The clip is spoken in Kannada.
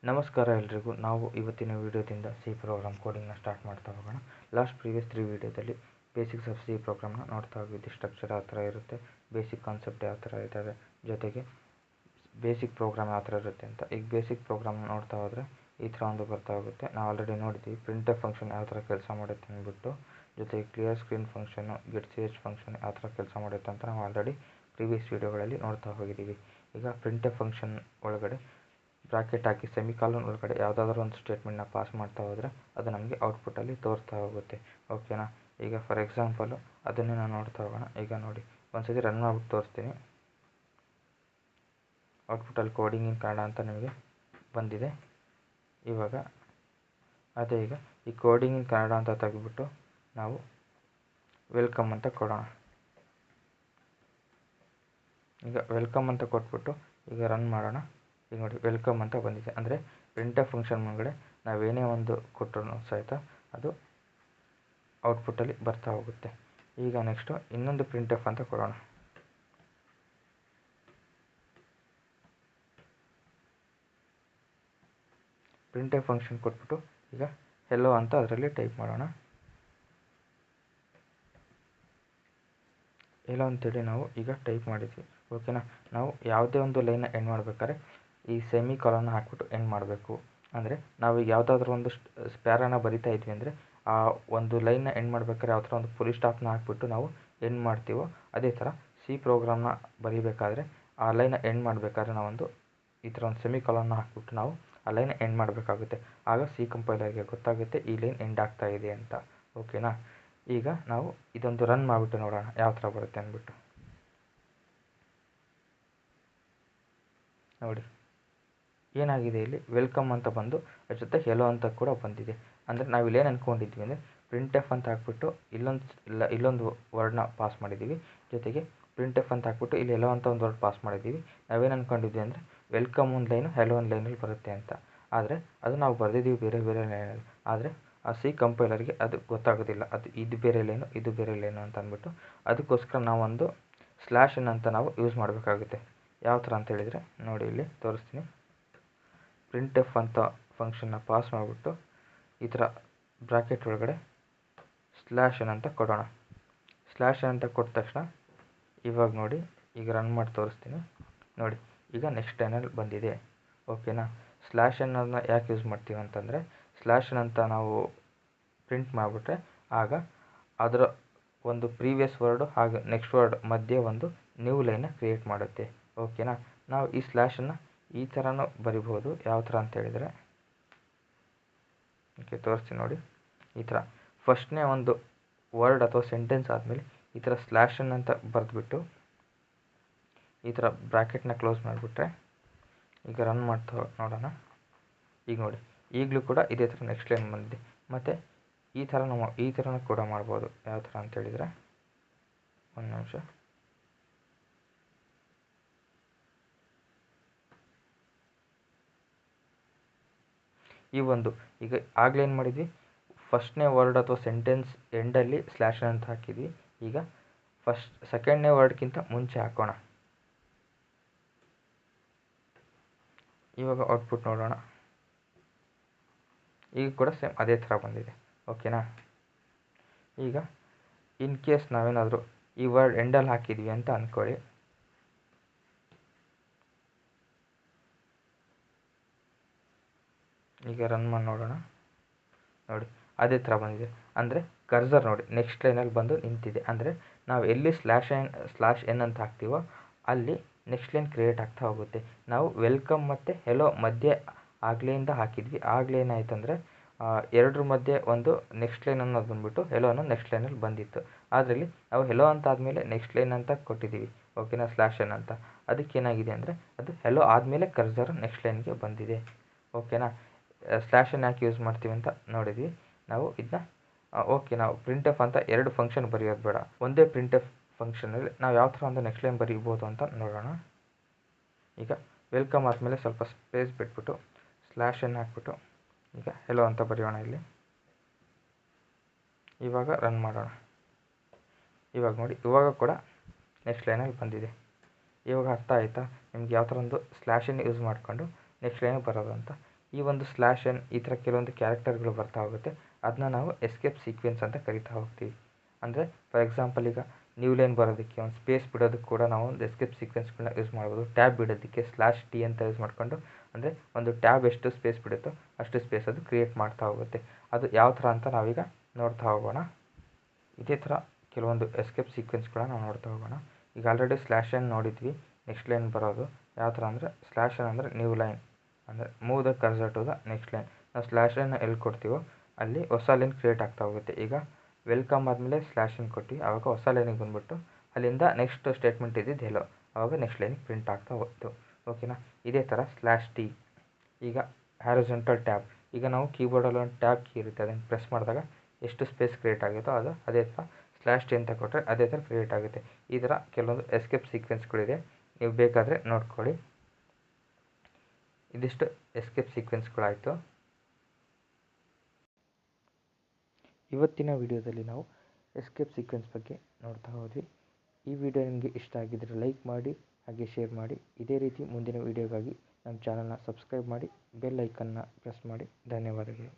ನಮಸ್ಕಾರ ಎಲ್ರಿಗೂ. ನಾವು ಇವತ್ತಿನ ವಿಡಿಯೋದಿಂದ ಸಿ ಪ್ರೋಗ್ರಾಮ್ ಕೋಡಿಂಗ್ನ ಸ್ಟಾರ್ಟ್ ಮಾಡ್ತಾ ಹೋಗೋಣ. ಪ್ರೀವಿಯಸ್ 3 ವಿಡಿಯೋದಲ್ಲಿ ಬೇಸಿಕ್ಸ್ ಆಫ್ ಸಿ ಪ್ರೋಗ್ರಾಮ್ನ ನೋಡ್ತಾ ಹೋಗಿದ್ದು. ಸ್ಟ್ರಕ್ಚರ್ ಯಾವ ಥರ ಇರುತ್ತೆ, ಬೇಸಿಕ್ ಕಾನ್ಸೆಪ್ಟ್ ಯಾವ ಥರ ಇದ್ದಾವೆ, ಜೊತೆಗೆ ಬೇಸಿಕ್ ಪ್ರೋಗ್ರಾಮ್ ಯಾವ ಥರ ಇರುತ್ತೆ ಅಂತ. ಈಗ ಬೇಸಿಕ್ ಪ್ರೋಗ್ರಾಮ್ನ ನೋಡ್ತಾ ಹೋದರೆ ಈ ಥರ ಒಂದು ಬರ್ತಾ ಹೋಗುತ್ತೆ. ನಾವು ಆಲ್ರೆಡಿ ನೋಡಿದ್ದೀವಿ ಪ್ರಿಂಟರ್ ಫಂಕ್ಷನ್ ಯಾವ ಥರ ಕೆಲಸ ಮಾಡುತ್ತೆ ಅಂದ್ಬಿಟ್ಟು, ಜೊತೆಗೆ clear screen function, get C H function ಯಾವ ಥರ ಕೆಲಸ ಮಾಡುತ್ತೆ ಅಂತ ನಾವು ಆಲ್ರೆಡಿ ಪ್ರೀವಿಯಸ್ ವಿಡಿಯೋಗಳಲ್ಲಿ ನೋಡ್ತಾ ಹೋಗಿದ್ದೀವಿ. ಈಗ ಪ್ರಿಂಟರ್ ಫಂಕ್ಷನ್ ಒಳಗಡೆ ಬ್ರಾಕೆಟ್ ಹಾಕಿ ಸೆಮಿಕಾಲನ್ ಒಳಗಡೆ ಯಾವುದಾದ್ರೂ ಒಂದು ಸ್ಟೇಟ್ಮೆಂಟ್ನ ಪಾಸ್ ಮಾಡ್ತಾ ಹೋದರೆ ಅದು ನಮಗೆ ಔಟ್ಪುಟ್ಟಲ್ಲಿ ತೋರಿಸ್ತಾ ಹೋಗುತ್ತೆ. ಓಕೆನಾ. ಈಗ ಫಾರ್ ಎಕ್ಸಾಂಪಲು ಅದನ್ನೇ ನಾವು ನೋಡ್ತಾ ಹೋಗೋಣ. ಈಗ ನೋಡಿ, ಒಂದ್ಸತಿ ರನ್ ಮಾಡ್ಬಿಟ್ಟು ತೋರಿಸ್ತೀನಿ. ಔಟ್ಪುಟ್ಟಲ್ಲಿ ಕೋಡಿಂಗ್ ಇನ್ ಕನ್ನಡ ಅಂತ ನಿಮಗೆ ಬಂದಿದೆ. ಇವಾಗ ಅದೇ ಈಗ ಈ ಕೋಡಿಂಗ್ ಇನ್ ಕನ್ನಡ ಅಂತ ತೆಗೆದುಬಿಟ್ಟು ನಾವು ವೆಲ್ಕಮ್ ಅಂತ ಕೊಡೋಣ. ಈಗ ವೆಲ್ಕಮ್ ಅಂತ ಕೊಟ್ಬಿಟ್ಟು ಈಗ ರನ್ ಮಾಡೋಣ. ಈಗ ನೋಡಿ, ವೆಲ್ಕಮ್ ಅಂತ ಬಂದಿದೆ. ಅಂದರೆ ಪ್ರಿಂಟರ್ ಫಂಕ್ಷನ್ ಮುಂಗಡೆ ನಾವೇನೇ ಒಂದು ಕೊಟ್ಟರು ಸಹಿತ ಅದು ಔಟ್ಪುಟ್ಟಲ್ಲಿ ಬರ್ತಾ ಹೋಗುತ್ತೆ. ಈಗ ನೆಕ್ಸ್ಟು ಇನ್ನೊಂದು ಪ್ರಿಂಟಫ್ ಅಂತ ಕೊಡೋಣ. ಪ್ರಿಂಟರ್ ಫಂಕ್ಷನ್ ಕೊಟ್ಬಿಟ್ಟು ಈಗ ಹೆಲೋ ಅಂತ ಅದರಲ್ಲಿ ಟೈಪ್ ಮಾಡೋಣ. ಹೆಲೋ ಅಂತೇಳಿ ನಾವು ಈಗ ಟೈಪ್ ಮಾಡಿದ್ವಿ. ಓಕೆನಾ. ನಾವು ಯಾವುದೇ ಒಂದು ಲೈನ್ನ ಎಂಡ್ ಮಾಡ್ಬೇಕಾದ್ರೆ ಈ ಸೆಮಿ ಕಾಲನ್ನ ಹಾಕ್ಬಿಟ್ಟು ಎಂಡ್ ಮಾಡಬೇಕು. ಅಂದರೆ ನಾವು ಯಾವುದಾದ್ರೂ ಒಂದು ಪ್ಯಾರಾನ ಬರಿತಾ ಇದ್ವಿ ಅಂದರೆ ಆ ಒಂದು ಲೈನ್ನ ಎಂಡ್ ಮಾಡ್ಬೇಕಾದ್ರೆ ಯಾವ ಥರ ಒಂದು ಫುಲ್ ಸ್ಟಾಪ್ನ ಹಾಕ್ಬಿಟ್ಟು ನಾವು ಎಂಡ್ ಮಾಡ್ತೀವೋ ಅದೇ ಥರ ಸಿ ಪ್ರೋಗ್ರಾಮ್ನ ಬರೀಬೇಕಾದ್ರೆ ಆ ಲೈನ್ನ ಎಂಡ್ ಮಾಡಬೇಕಾದ್ರೆ ನಾವೊಂದು ಈ ಥರ ಒಂದು ಸೆಮಿ ಕಾಲನ್ನ ಹಾಕ್ಬಿಟ್ಟು ನಾವು ಆ ಲೈನ್ ಎಂಡ್ ಮಾಡಬೇಕಾಗುತ್ತೆ. ಆಗ ಸಿ ಕಂಪೈಲರ್ಗೆ ಗೊತ್ತಾಗುತ್ತೆ ಈ ಲೈನ್ ಎಂಡ್ ಆಗ್ತಾ ಇದೆ ಅಂತ. ಓಕೆನಾ. ಈಗ ನಾವು ಇದೊಂದು ರನ್ ಮಾಡಿಬಿಟ್ಟು ನೋಡೋಣ ಯಾವ ಥರ ಬರುತ್ತೆ ಅಂದ್ಬಿಟ್ಟು. ನೋಡಿ, ಏನಾಗಿದೆ, ಇಲ್ಲಿ ವೆಲ್ಕಮ್ ಅಂತ ಬಂದು ಅದ್ರ ಜೊತೆ ಹೆಲೋ ಅಂತ ಕೂಡ ಬಂದಿದೆ. ಅಂದರೆ ನಾವು ಇಲ್ಲೇನು ಅಂದ್ಕೊಂಡಿದ್ವಿ ಅಂದರೆ ಪ್ರಿಂಟೆಫ್ ಅಂತ ಹಾಕ್ಬಿಟ್ಟು ಇಲ್ಲೊಂದು ವರ್ಡ್ನ ಪಾಸ್ ಮಾಡಿದ್ದೀವಿ, ಜೊತೆಗೆ ಪ್ರಿಂಟೆಫ್ ಅಂತ ಹಾಕ್ಬಿಟ್ಟು ಇಲ್ಲಿ ಹೆಲೋ ಅಂತ ಒಂದು ವರ್ಡ್ ಪಾಸ್ ಮಾಡಿದ್ದೀವಿ. ನಾವೇನು ಅಂದ್ಕೊಂಡಿದ್ವಿ ಅಂದರೆ ವೆಲ್ಕಮ್ ಒಂದು ಲೈನು ಹೆಲೋ ಒಂದು ಲೈನಲ್ಲಿ ಬರುತ್ತೆ ಅಂತ. ಆದರೆ ಅದು ನಾವು ಬರೆದಿದ್ದೀವಿ ಬೇರೆ ಬೇರೆ ಲೈನಲ್ಲಿ. ಆದರೆ ಆ ಸಿ ಕಂಪೈಲರ್ಗೆ ಅದು ಗೊತ್ತಾಗೋದಿಲ್ಲ, ಅದು ಇದು ಬೇರೆ ಲೈನು ಇದು ಬೇರೆ ಲೈನು ಅಂತ ಅಂದ್ಬಿಟ್ಟು. ಅದಕ್ಕೋಸ್ಕರ ನಾವೊಂದು ಸ್ಲ್ಯಾಶನ್ ಅಂತ ನಾವು ಯೂಸ್ ಮಾಡಬೇಕಾಗುತ್ತೆ. ಯಾವ ಥರ ಅಂತ ಹೇಳಿದರೆ ನೋಡಿ, ಇಲ್ಲಿ ತೋರಿಸ್ತೀನಿ. ಪ್ರಿಂಟೆಫ್ ಅಂತ ಫಂಕ್ಷನ್ನ ಪಾಸ್ ಮಾಡಿಬಿಟ್ಟು ಈ ಥರ ಬ್ರಾಕೆಟ್ ಒಳಗಡೆ ಸ್ಲ್ಯಾಶನ್ ಅಂತ ಕೊಡೋಣ. ಸ್ಲ್ಯಾಶನ್ ಅಂತ ಕೊಟ್ಟ ತಕ್ಷಣ ಇವಾಗ ನೋಡಿ, ಈಗ ರನ್ ಮಾಡಿ ತೋರಿಸ್ತೀನಿ. ನೋಡಿ, ಈಗ ನೆಕ್ಸ್ಟ್ ಲೈನಲ್ಲಿ ಬಂದಿದೆ. ಓಕೆನಾ. ಸ್ಲ್ಯಾಶನ್ನ ಯಾಕೆ ಯೂಸ್ ಮಾಡ್ತೀವಿ ಅಂತಂದರೆ ಸ್ಲ್ಯಾಶನ್ ಅಂತ ನಾವು ಪ್ರಿಂಟ್ ಮಾಡಿಬಿಟ್ರೆ ಆಗ ಅದರ ಒಂದು ಪ್ರೀವಿಯಸ್ ವರ್ಡು ಹಾಗೂ ನೆಕ್ಸ್ಟ್ ವರ್ಡ್ ಮಧ್ಯೆ ಒಂದು ನ್ಯೂ ಲೈನ್ನ ಕ್ರಿಯೇಟ್ ಮಾಡುತ್ತೆ. ಓಕೆನಾ. ನಾವು ಈ ಸ್ಲ್ಯಾಶನ್ನು ಈ ಥರನೂ ಬರಿಬೋದು. ಯಾವ ಥರ ಅಂತ ಹೇಳಿದರೆ ಓಕೆ ತೋರಿಸ್ತೀನಿ ನೋಡಿ. ಈ ಥರ ಫಸ್ಟ್ನೇ ಒಂದು ವರ್ಡ್ ಅಥವಾ ಸೆಂಟೆನ್ಸ್ ಆದಮೇಲೆ ಈ ಥರ ಸ್ಲ್ಯಾಶನ್ ಅಂತ ಬರೆದ್ಬಿಟ್ಟು ಈ ಥರ ಬ್ರ್ಯಾಕೆಟ್ನ ಕ್ಲೋಸ್ ಮಾಡಿಬಿಟ್ರೆ ಈಗ ರನ್ ಮಾಡ್ತಾ ನೋಡೋಣ. ಈಗ ನೋಡಿ, ಈಗಲೂ ಕೂಡ ಇದೇ ಥರ ನೆಕ್ಸ್ಟ್ ಲೈನ್ ಬಂದಿದೆ. ಮತ್ತು ಈ ಥರನೂ ಕೂಡ ಮಾಡ್ಬೋದು. ಯಾವ ಥರ ಅಂತ ಹೇಳಿದರೆ ಒಂದು ನಿಮಿಷ. ಈ ಒಂದು ಈಗ ಆಗಲೇ ಏನು ಮಾಡಿದ್ವಿ, ಫಸ್ಟ್ನೇ ವರ್ಡ್ ಅಥವಾ ಸೆಂಟೆನ್ಸ್ ಎಂಡಲ್ಲಿ ಸ್ಲ್ಯಾಶನ್ ಅಂತ ಹಾಕಿದ್ವಿ. ಈಗ ಸೆಕೆಂಡ್ನೇ ವರ್ಡ್ಗಿಂತ ಮುಂಚೆ ಹಾಕೋಣ. ಇವಾಗ ಔಟ್ಪುಟ್ ನೋಡೋಣ. ಈಗ ಕೂಡ ಸೇಮ್ ಅದೇ ಥರ ಬಂದಿದೆ. ಓಕೆನಾ. ಈಗ ಇನ್ ಕೇಸ್ ನಾವೇನಾದರೂ ಈ ವರ್ಡ್ ಎಂಡಲ್ಲಿ ಹಾಕಿದ್ವಿ ಅಂತ ಅಂದ್ಕೊಳ್ಳಿ. ಈಗ ರನ್ ಮಾಡಿ ನೋಡೋಣ. ನೋಡಿ, ಅದೇ ಥರ ಬಂದಿದೆ. ಅಂದರೆ ಕರ್ಸರ್ ನೋಡಿ ನೆಕ್ಸ್ಟ್ ಲೈನಲ್ಲಿ ಬಂದು ನಿಂತಿದೆ. ಅಂದರೆ ನಾವು ಎಲ್ಲಿ ಸ್ಲ್ಯಾಶ್ ಎನ್ ಅಂತ ಹಾಕ್ತೀವೋ ಅಲ್ಲಿ ನೆಕ್ಸ್ಟ್ ಲೈನ್ ಕ್ರಿಯೇಟ್ ಆಗ್ತಾ ಹೋಗುತ್ತೆ. ನಾವು ವೆಲ್ಕಮ್ ಮತ್ತು ಹೆಲೋ ಮಧ್ಯೆ ಆಗ್ಲೆಯಿಂದ ಹಾಕಿದ್ವಿ. ಆಗಲೇ ಏನಾಯ್ತು ಅಂದರೆ ಎರಡರ ಮಧ್ಯೆ ಒಂದು ನೆಕ್ಸ್ಟ್ ಲೈನ್ ಅನ್ನೋದು ಬಂದುಬಿಟ್ಟು ಹೆಲೋ ಅನ್ನೋ ನೆಕ್ಸ್ಟ್ ಲೈನಲ್ಲಿ ಬಂದಿತ್ತು. ಅದರಲ್ಲಿ ನಾವು ಹೆಲೋ ಅಂತ ಆದಮೇಲೆ ನೆಕ್ಸ್ಟ್ ಲೈನ್ ಅಂತ ಕೊಟ್ಟಿದ್ದೀವಿ. ಓಕೆನಾ. ಸ್ಲ್ಯಾಶನ್ ಅಂತ ಅದಕ್ಕೇನಾಗಿದೆ ಅಂದರೆ ಅದು ಹೆಲೋ ಆದಮೇಲೆ ಕರ್ಸರ್ ನೆಕ್ಸ್ಟ್ ಲೈನ್ಗೆ ಬಂದಿದೆ. ಓಕೆನಾ. ಸ್ಲ್ಯಾಶನ್ ಯಾಕೆ ಯೂಸ್ ಮಾಡ್ತೀವಿ ಅಂತ ನೋಡಿದ್ವಿ ನಾವು ಇದನ್ನ. ಓಕೆ, ನಾವು ಪ್ರಿಂಟೆಫ್ ಅಂತ ಎರಡು ಫಂಕ್ಷನ್ ಬರೆಯೋದು ಬೇಡ, ಒಂದೇ ಪ್ರಿಂಟೆಫ್ ಫಂಕ್ಷನಲ್ಲಿ ನಾವು ಯಾವ ಥರ ಒಂದು ನೆಕ್ಸ್ಟ್ ಲೈನ್ ಬರೀಬೋದು ಅಂತ ನೋಡೋಣ. ಈಗ ವೆಲ್ಕಮ್ ಆದಮೇಲೆ ಸ್ವಲ್ಪ ಸ್ಪೇಸ್ ಬಿಟ್ಬಿಟ್ಟು ಸ್ಲ್ಯಾಶನ್ ಹಾಕ್ಬಿಟ್ಟು ಈಗ ಹೆಲೋ ಅಂತ ಬರೆಯೋಣ ಇಲ್ಲಿ. ಇವಾಗ ರನ್ ಮಾಡೋಣ. ಇವಾಗ ನೋಡಿ, ಇವಾಗ ಕೂಡ ನೆಕ್ಸ್ಟ್ ಲೈನಲ್ಲಿ ಬಂದಿದೆ. ಇವಾಗ ಅರ್ಥ ಆಯಿತಾ ನಿಮ್ಗೆ ಯಾವ ಥರ ಒಂದು ಸ್ಲ್ಯಾಶನ್ ಯೂಸ್ ಮಾಡಿಕೊಂಡು ನೆಕ್ಸ್ಟ್ ಲೈನ್ ಬರೋದು ಅಂತ. ಈ ಒಂದು ಸ್ಲ್ಯಾಶ್ ಎನ್ ಈ ಥರ ಕೆಲವೊಂದು ಕ್ಯಾರೆಕ್ಟರ್ಗಳು ಬರ್ತಾ ಹೋಗುತ್ತೆ. ಅದನ್ನ ನಾವು ಎಸ್ಕೇಪ್ ಸೀಕ್ವೆನ್ಸ್ ಅಂತ ಕರಿತಾ ಹೋಗ್ತೀವಿ. ಅಂದರೆ ಫಾರ್ ಎಕ್ಸಾಂಪಲ್ ಈಗ ನ್ಯೂ ಲೈನ್ ಬರೋದಕ್ಕೆ ಒಂದು ಸ್ಪೇಸ್ ಬಿಡೋದಕ್ಕೆ ಕೂಡ ನಾವು ಒಂದು ಎಸ್ಕೇಪ್ ಸೀಕ್ವೆನ್ಸ್ಗಳನ್ನ ಯೂಸ್ ಮಾಡ್ಬೋದು. ಟ್ಯಾಬ್ ಬಿಡೋದಕ್ಕೆ /t ಅಂತ ಯೂಸ್ ಮಾಡಿಕೊಂಡು, ಅಂದರೆ ಒಂದು ಟ್ಯಾಬ್ ಎಷ್ಟು ಸ್ಪೇಸ್ ಬಿಡುತ್ತೋ ಅಷ್ಟು ಸ್ಪೇಸ್ ಅದು ಕ್ರಿಯೇಟ್ ಮಾಡ್ತಾ ಹೋಗುತ್ತೆ. ಅದು ಯಾವ ಥರ ಅಂತ ನಾವೀಗ ನೋಡ್ತಾ ಹೋಗೋಣ. ಇದೇ ಥರ ಕೆಲವೊಂದು ಎಸ್ಕೇಪ್ ಸೀಕ್ವೆನ್ಸ್ಗಳನ್ನ ನಾವು ನೋಡ್ತಾ ಹೋಗೋಣ. ಈಗ ಆಲ್ರೆಡಿ /n ನೋಡಿದ್ವಿ. ನೆಕ್ಸ್ಟ್ ಲೈನ್ ಬರೋದು ಯಾವ ಥರ ಅಂದರೆ /n ಅಂದರೆ ನ್ಯೂ ಲೈನ್, ಅಂದರೆ move the cursor to the next line. ನಾವು /n ಎಲ್ಲಿ ಕೊಡ್ತೀವೋ ಅಲ್ಲಿ ಹೊಸ ಲೈನ್ ಕ್ರಿಯೇಟ್ ಆಗ್ತಾ ಹೋಗುತ್ತೆ. ಈಗ ವೆಲ್ಕಮ್ ಆದಮೇಲೆ /n ಕೊಟ್ಟು ಆವಾಗ ಹೊಸ ಲೈನಿಗೆ ಬಂದುಬಿಟ್ಟು ಅಲ್ಲಿಂದ ನೆಕ್ಸ್ಟ್ ಸ್ಟೇಟ್ಮೆಂಟ್ ಇದ್ದಿದ್ದು ಹೆಲೋ, ಆವಾಗ ನೆಕ್ಸ್ಟ್ ಲೈನಿಗೆ ಪ್ರಿಂಟ್ ಆಗ್ತಾ ಹೋಗ್ತು. ಓಕೆನಾ. ಇದೇ ಥರ /t ಈಗ ಹ್ಯಾರಿಜಾಂಟಲ್ ಟ್ಯಾಬ್. ಈಗ ನಾವು ಕೀಬೋರ್ಡಲ್ಲಿ ಒಂದು ಟ್ಯಾಬ್ ಕೀ ಇರುತ್ತೆ, ಅದನ್ನು ಪ್ರೆಸ್ ಮಾಡಿದಾಗ ಎಷ್ಟು ಸ್ಪೇಸ್ ಕ್ರಿಯೇಟ್ ಆಗುತ್ತೋ ಅದು ಅದೇ ಥರ /t ಅಂತ ಕೊಟ್ಟರೆ ಅದೇ ಥರ ಕ್ರಿಯೇಟ್ ಆಗುತ್ತೆ. ಈ ಥರ ಕೆಲವೊಂದು ಎಸ್ಕೇಪ್ ಸೀಕ್ವೆನ್ಸ್ಗಳಿದೆ, ನೀವು ಬೇಕಾದರೆ ನೋಡ್ಕೊಳ್ಳಿ. ಇದಿಷ್ಟು ಎಸ್ಕೇಪ್ ಸೀಕ್ವೆನ್ಸ್ಗಳಾಯಿತು. ಇವತ್ತಿನ ವಿಡಿಯೋದಲ್ಲಿ ನಾವು ಎಸ್ಕೇಪ್ ಸೀಕ್ವೆನ್ಸ್ ಬಗ್ಗೆ ನೋಡ್ತಾ ಹೋದ್ವಿ. ಈ ವಿಡಿಯೋ ನಿಮಗೆ ಇಷ್ಟ ಆಗಿದ್ದರೆ ಲೈಕ್ ಮಾಡಿ, ಹಾಗೆ ಶೇರ್ ಮಾಡಿ. ಇದೇ ರೀತಿ ಮುಂದಿನ ವಿಡಿಯೋಗಾಗಿ ನಮ್ಮ ಚಾನಲ್ನ ಸಬ್ಸ್ಕ್ರೈಬ್ ಮಾಡಿ, ಬೆಲ್ ಐಕನ್ನ ಪ್ರೆಸ್ ಮಾಡಿ. ಧನ್ಯವಾದಗಳು.